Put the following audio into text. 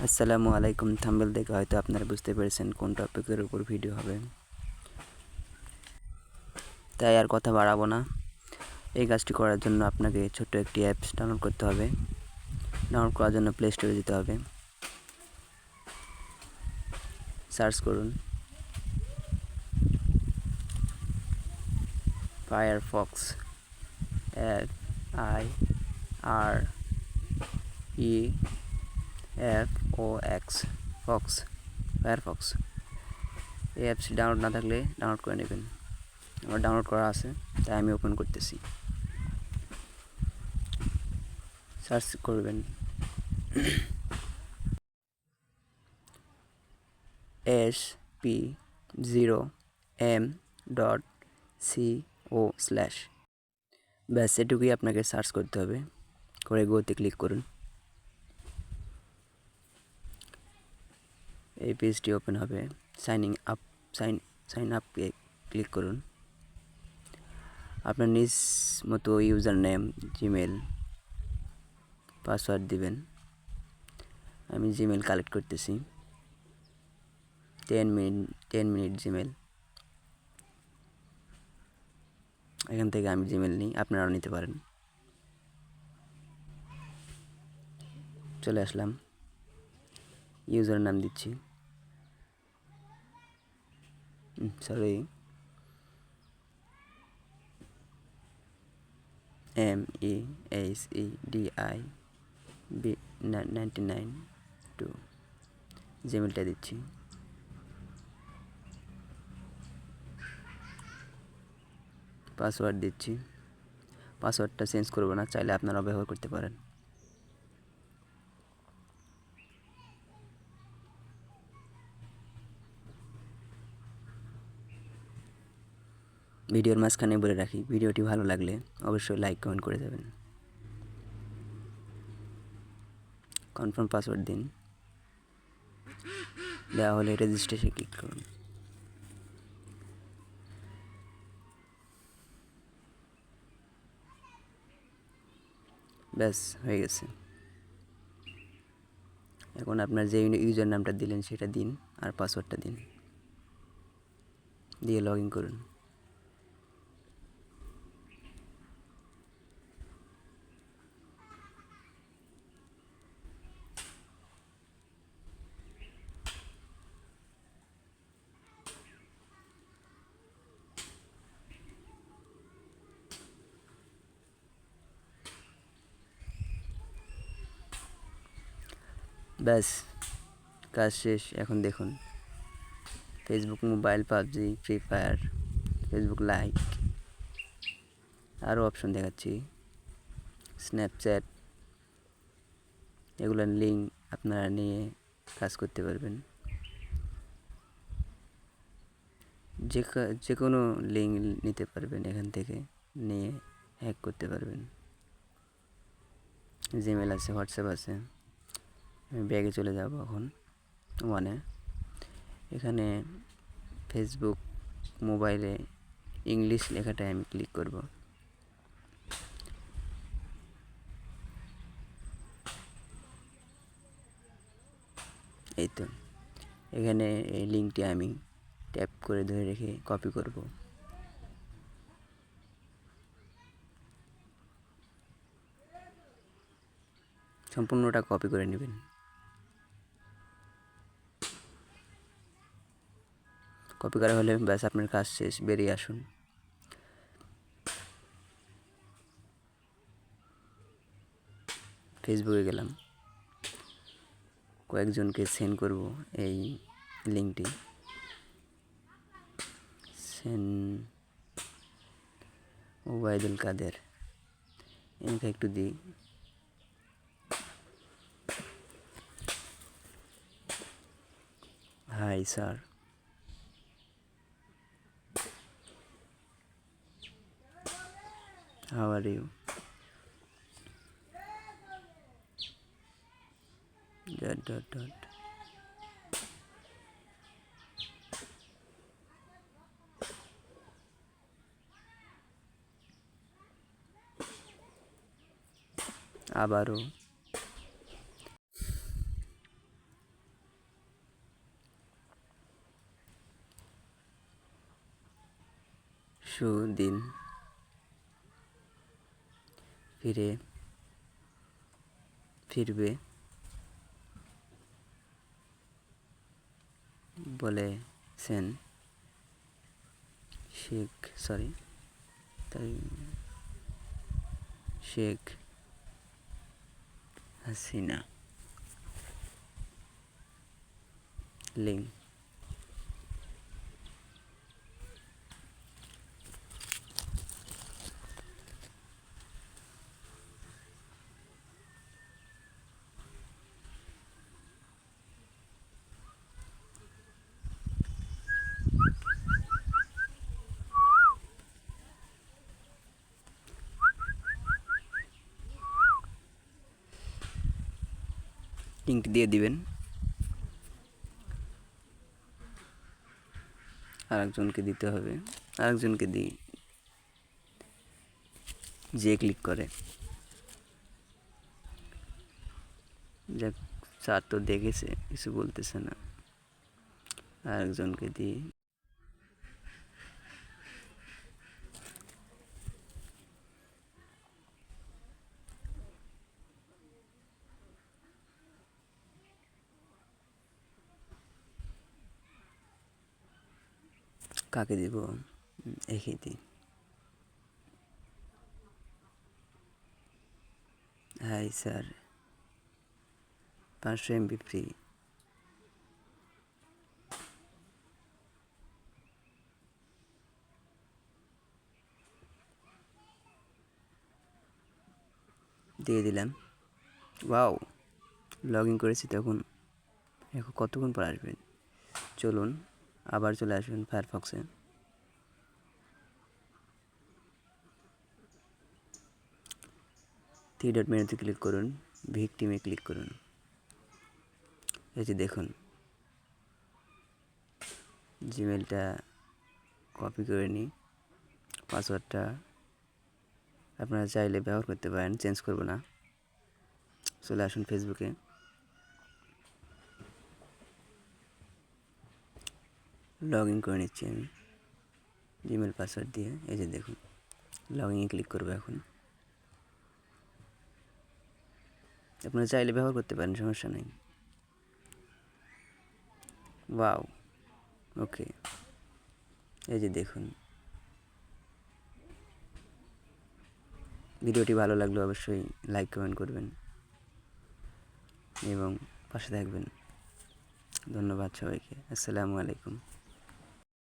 আসসালামু আলাইকুম। থাম্বনেল দেখে হয়তো আপনারা বুঝতে পেরেছেন কোন টপিকের উপর ভিডিও হবে, তাই আর কথা বাড়াবো না। এই কাজটি করার জন্য আপনাকে ছোট্ট একটি অ্যাপস ডাউনলোড করতে হবে। ডাউনলোড করার জন্য প্লে স্টোরে যেতে হবে, সার্চ করুন ফায়ারফক্স, FIREFOX, ফক্স, ফায়ারফক্স। এই অ্যাপসটি ডাউনলোড না থাকলে ডাউনলোড করে নেবেন। আমার ডাউনলোড করা আছে, তাই আমি ওপেন করতেছি। সার্চ করবেন SP0M.CO/। ব্যাস এটুকুই আপনাকে সার্চ করতে হবে, করে গোতে ক্লিক করুন। এই পেজটি ওপেন হবে। সাইন আপে ক্লিক করুন। আপনার নিজ মতো ইউজার নেম, জিমেল, পাসওয়ার্ড দিবেন। আমি জিমেল কালেক্ট করতেছি। 10 মিনিট জিমেল। এখান থেকে আমি জিমেল নিই, আপনারাও নিতে পারেন। চলে আসলাম, ইউজার নাম দিচ্ছি, সরি MEHEDIB99 জিমেলটা দিচ্ছি। পাসওয়ার্ড দিচ্ছি। পাসওয়ার্ডটা চেঞ্জ করবো না, চাইলে আপনারাও ব্যবহার করতে পারেন। ভিডিওর মাঝখানে বলে রাখি, ভিডিওটি ভালো লাগলে অবশ্যই লাইক কমেন্ট করে দেবেন। কনফার্ম পাসওয়ার্ড দিন। দেওয়া হলে রেজিস্ট্রেশনে ক্লিক করুন। ব্যাস হয়ে গেছে। এখন আপনার যে ইউজার নামটা দিলেন সেটা দিন, আর পাসওয়ার্ডটা দিন, দিয়ে লগ ইন করুন। ব্যাস কাজ শেষ। এখন দেখুন Facebook mobile, PUBG, free fire, Facebook like, আরও অপশন দেখাচ্ছি, স্ন্যাপচ্যাট। এগুলোর লিঙ্ক আপনারা নিয়ে কাজ করতে পারবেন। যে কোনো লিঙ্ক নিতে পারবেন, এখান থেকে নিয়ে হ্যাক করতে পারবেন। জিমেল আছে, হোয়াটসঅ্যাপ আছে। আমি ব্যাগে চলে যাব এখন, ওয়ানে। এখানে ফেসবুক মোবাইলে ইংলিশ লেখাটায় আমি ক্লিক করব। এই তো, এখানে এই লিঙ্কটি আমি ট্যাপ করে ধরে রেখে কপি করব। সম্পূর্ণটা কপি করে নেবেন। কপি করা হলে ব্যাস আপনার কাজ শেষ, বেরিয়ে আসুন। ফেসবুকে গেলাম, কয়েকজনকে সেন্ড করব এই লিঙ্কটি। ওবায়দুল কাদের, এনকে একটু দিই। Hi sir, how are you? Dot. আবারও সুদিন ফিরবে বলেছেন শেখ হাসিনা। লিঙ্ক লিঙ্কটি দিয়ে দিবেন, আরেকজনকে দিতে হবে, আরেকজনকে দিই, যে ক্লিক করে। যাক, স্যার তো দেখেছে, কিছু বলতেছে না, আরেকজনকে দিই। কাকে দিব? একে দিই। Hi sir, 500 MB free. দিয়ে দিলাম। ওয়াও, লগ ইন করেছি তখন। এখন কতক্ষণ পর আসবেন? চলুন আবার চলে আসবেন ফায়ারফক্সে। থ্রি ডট মেনুতে ক্লিক করুন, ভিকটিমে ক্লিক করুন। এই যে দেখুন, জিমেলটা কপি করে নিই, পাসওয়ার্ডটা আপনারা চাইলে ব্যবহার করতে পারেন, চেঞ্জ করব না। চলে আসুন ফেসবুকে, লগ ইন করে নিচ্ছি আমি জিমেল পাসওয়ার্ড দিয়ে। এই যে দেখুন, লগ ইনে ক্লিক করবো এখন। আপনারা চাইলে ব্যবহার করতে পারেন, সমস্যা নেই। ওয়াও, ওকে। এই যে দেখুন, ভিডিওটি ভালো লাগলে অবশ্যই লাইক কমেন্ট করবেন এবং পাশে থাকবেন। ধন্যবাদ সবাইকে। আসসালামু আলাইকুম।